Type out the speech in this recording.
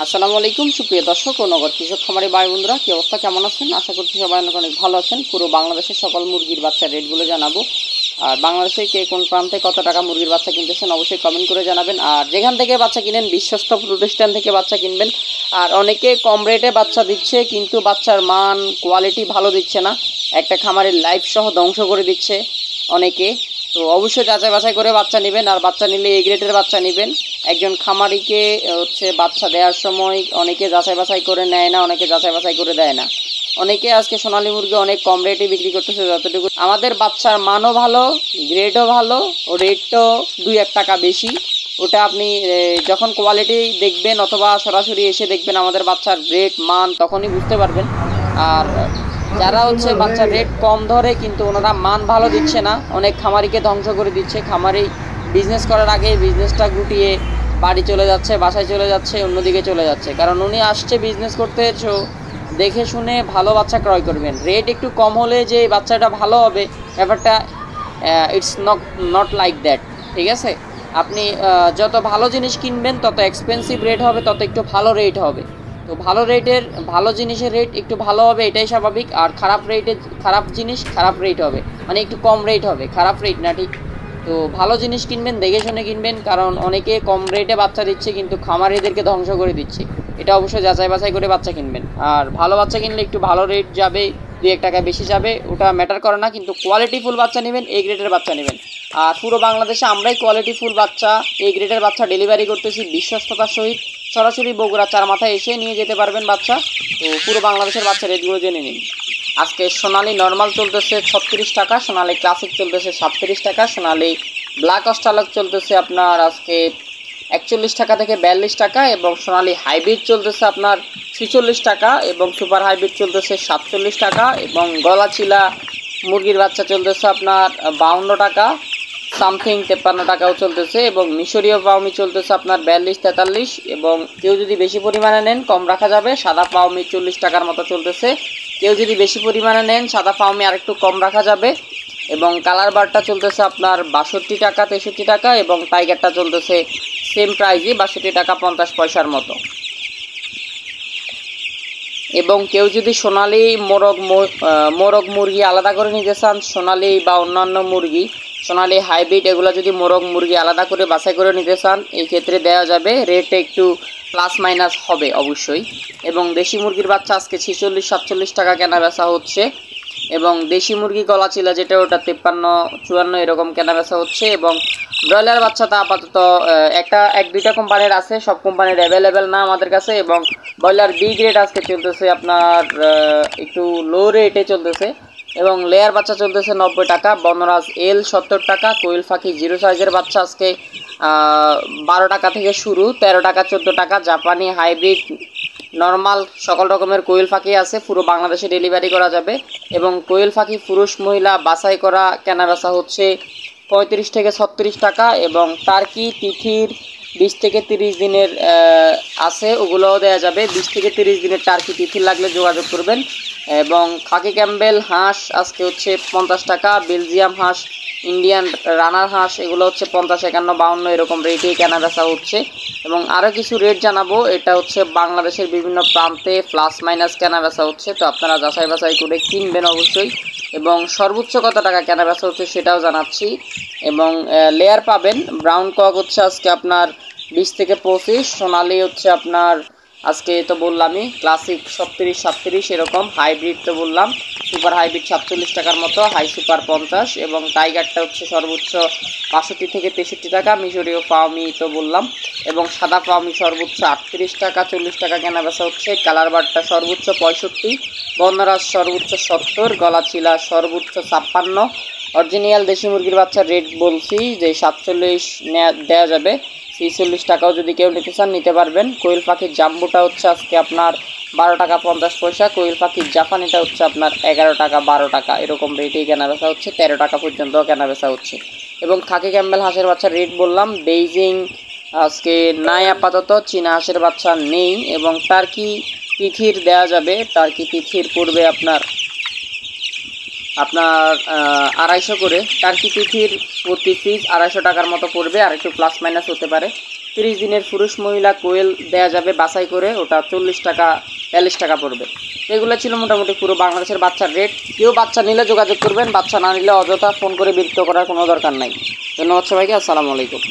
আসসালামু আলাইকুম সুপ্রিয় দর্শক ও নগর কৃষক খামারি ভাই বন্ধুরা, কি অবস্থা, কেমন আছেন? আশা করছি সবাই অনেক অনেক ভালো আছেন। পুরো বাংলাদেশের সকল মুরগির বাচ্চার রেটগুলো জানাবো। আর বাংলাদেশে কে কোন প্রান্তে কত টাকা মুরগির বাচ্চা কিনতেছেন অবশ্যই কমেন্ট করে জানাবেন। আর যেখান থেকে বাচ্চা কিনেন বিশ্বস্ত প্রতিষ্ঠান থেকে বাচ্চা কিনবেন। আর অনেকে কম রেটে বাচ্চা দিচ্ছে কিন্তু বাচ্চার মান কোয়ালিটি ভালো দিচ্ছে না, একটা খামারের লাইফ সহ ধ্বংস করে দিচ্ছে অনেকে। তো অবশ্যই যাচাই বাছাই করে বাচ্চা নেবেন, আর বাচ্চা নিলে এ গ্রেডের বাচ্চা নেবেন। একজন খামারিকে বাচ্চা দেওয়ার সময় অনেকে যাচাই বাছাই করে নেয় না, অনেকে যাচাই বাছাই করে দেয় না। অনেকে আজকে সোনালী মুরগি অনেক কম রেটে বিক্রি করতেছে। যতটুকু আমাদের বাচ্চার মানও ভালো, গ্রেডও ভালো, রেটও 2-1 টাকা বেশি। ওটা আপনি যখন কোয়ালিটি দেখবেন অথবা সরাসরি এসে দেখবেন আমাদের বাচ্চার রেট মান, তখনই বুঝতে পারবেন। আর যারা বাচ্চার রেট কম ধরে কিন্তু ওনারা মান ভালো দিচ্ছে না, অনেক খামারিকে ধ্বংস করে দিচ্ছে। খামারি বিজনেস করার আগে বিজনেসটা গুটিয়ে বাড়ি চলে যাচ্ছে, বাসায় চলে যাচ্ছে, অন্যদিকে চলে যাচ্ছে। কারণ উনি আসছে বিজনেস করতে, দেখে শুনে ভালো বাচ্চা ক্রয় করবেন। রেট একটু কম হলে যে বাচ্চাটা ভালো হবে ব্যাপারটা ইটস নট লাইক দ্যাট। ঠিক আছে, আপনি যত ভালো জিনিস কিনবেন তত এক্সপেন্সিভ রেট হবে, তত একটু ভালো রেট হবে। তো ভালো জিনিসের রেট একটু ভালো হবে, এটাই স্বাভাবিক। আর খারাপ জিনিস খারাপ রেট হবে, মানে একটু কম রেট হবে, খারাপ রেট না। ঠিক, তো ভালো জিনিস কিনবেন, দেখে শুনে কিনবেন। কারণ অনেকে কম রেটে বাচ্চা দিচ্ছে কিন্তু খামারিদেরকে ধ্বংস করে দিচ্ছে। এটা অবশ্যই যাচাই বাছাই করে বাচ্চা কিনবেন। আর ভালো বাচ্চা কিনলে একটু ভালো রেট যাবে, 2-1 টাকা বেশি যাবে, ওটা ম্যাটার করে না। কিন্তু কোয়ালিটিফুল বাচ্চা নেবেন, এই গ্রেডের বাচ্চা নেবেন। আর পুরো বাংলাদেশে আমরাই কোয়ালিটিফুল বাচ্চা, এই গ্রেডের বাচ্চা ডেলিভারি করতেছি বিশ্বস্ততার সহিত। সরাসরি বগুড়া 4 মাথায় এসে নিয়ে যেতে পারবেন বাচ্চা। তো পুরো বাংলাদেশের বাচ্চা রেটগুলো জেনে নিন। আজকে সোনালি নর্মাল চলতেছে 36 টাকা, সোনালি ক্লাসিক চলতেছে 37 টাকা, সোনালি ব্ল্যাক অস্ট্রালক চলতেছে আপনার আজকে 41 টাকা থেকে 42 টাকা, এবং সোনালি হাইব্রিড চলতেছে আপনার 46 টাকা, এবং সুপার হাইব্রিড চলতেছে 47 টাকা, এবং গলাচিলা মুরগির বাচ্চা চলতেছে আপনার 52 টাকা সামথিং, 53 টাকাও চলতেছে, এবং মিশরীয় পাউমি চলতেছে আপনার 42-43। এবং কেউ যদি বেশি পরিমাণে নেন কম রাখা যাবে, সাদা পাউমি 40 টাকার মতো চলতেছে। কেউ যদি বেশি পরিমাণে নেন সাদা পাউমি আরেকটু কম রাখা যাবে। এবং কালার বারটা চলতেছে আপনার 62 টাকা 63 টাকা, এবং টাইগারটা চলতেছে সেম প্রাইজই 62 টাকা 50 পয়সার মতো। এবং কেউ যদি সোনালি মোরগ মুরগি আলাদা করে নিতে চান, সোনালি বা অন্যান্য মুরগি, সোনালি হাইব্রিড এগুলো যদি মোরগ মুরগি আলাদা করে বাছাই করে নিতে চান, এই ক্ষেত্রে দেওয়া যাবে। রেটে একটু প্লাস মাইনাস হবে অবশ্যই। এবং দেশি মুরগির বাচ্চা আজকে 46-47 টাকা কেনা বেচা হচ্ছে। এবং দেশি মুরগি গলাচিলা যেটা, ওটা 53-54 এরকম কেনা বেচা হচ্ছে। এবং ব্রয়লার বাচ্চা তা আপাতত 1-2টা কোম্পানির আছে, সব কোম্পানির অ্যাভেলেবেল না আমাদের কাছে। এবং ব্রয়লার বি গ্রেড আজকে চলতেছে আপনার একটু লো রেটে চলতেছে। এবং লেয়ার বাচ্চা চলতেছে 90 টাকা, বনরাজ এল 70 টাকা, কোয়েল পাখি 0 সাইজের বাচ্চা আজকে 12 টাকা থেকে শুরু, 13 টাকা 14 টাকা। জাপানি হাইব্রিড নর্মাল সকল রকমের কোয়েল পাখি আছে, পুরো বাংলাদেশে ডেলিভারি করা যাবে। এবং কোয়েল পাখি পুরুষ মহিলা বাছাই করা কেনা বেচা হচ্ছে 35 থেকে 36 টাকা। এবং টার্কি তিথির 20 থেকে 30 দিনের আছে, ওগুলোও দেওয়া যাবে। 20 থেকে 30 দিনের টার্কি তিথির লাগলে যোগাযোগ করবেন। এবং খাকি ক্যাম্বেল হাঁস আজকে হচ্ছে 50 টাকা, বেলজিয়াম হাঁস, ইন্ডিয়ান রানার হাঁস এগুলো হচ্ছে 50, 51, 52 এরকম রেটেই কেনা বেচা হচ্ছে। এবং আরও কিছু রেট জানাবো, এটা হচ্ছে বাংলাদেশের বিভিন্ন প্রান্তে প্লাস মাইনাস কেনা বেচা হচ্ছে, তো আপনারা যাচাই বাছাই করে কিনবেন অবশ্যই। এবং সর্বোচ্চ কত টাকা কেনা বেচা হচ্ছে সেটাও জানাচ্ছি। এবং লেয়ার পাবেন, ব্রাউন কক হচ্ছে আজকে আপনার 20 থেকে 25, সোনালি হচ্ছে আপনার আজকে তো বললামই ক্লাসিক 37-37 এরকম, হাইব্রিড তো বললাম সুপার হাইব্রিড 47 টাকার মতো, হাই সুপার 50, এবং টাইগারটা হচ্ছে সর্বোচ্চ 62 থেকে 63 টাকা, মিশরীয় পাওমি তো বললাম। এবং সাদা পাওমি সর্বোচ্চ 38 টাকা 40 টাকা কেনা বেচা হচ্ছে। কালার বারটা সর্বোচ্চ 65, বনরাজ সর্বোচ্চ 70, গলাচিলা সর্বোচ্চ 56। অরিজিনাল দেশি মুরগির বাচ্চার রেট বলছি যে 47 দেওয়া যাবে, 46 টাকাও যদি কেউ নিতে চান নিতে পারবেন। কোয়েল পাখির জাম্বুটা হচ্ছে আজকে আপনার 12 টাকা 50 পয়সা, কোয়েল পাখির জাপানিটা হচ্ছে আপনার 11 টাকা 12 টাকা এরকম রেটেই কেনা বেচা হচ্ছে, 13 টাকা পর্যন্ত কেনা বেচা হচ্ছে। এবং খাকি ক্যাম্বেল হাঁসের বাচ্চার রেট বললাম, বেইজিং আজকে নাই আপাতত, চীনা হাঁসের বাচ্চা নেই। এবং টার্কি তিথির দেওয়া যাবে, টার্কি তিথির পড়বে আপনার 250 করে, টার্কি তিথির প্রতি পিস 250 টাকার মতো পড়বে, আর একটু প্লাস মাইনাস হতে পারে। 30 দিনের পুরুষ মহিলা কোয়েল দেয়া যাবে বাছাই করে, ওটা 40 টাকা 42 টাকা পড়বে। এগুলো ছিল মোটামুটি পুরো বাংলাদেশের বাচ্চার রেট। কেউ বাচ্চা নিলে যোগাযোগ করবেন, বাচ্চা না নিলে অযথা ফোন করে বিরক্ত করার কোনো দরকার নাই। ধন্যবাদ সবাইকে, আসসালামু আলাইকুম।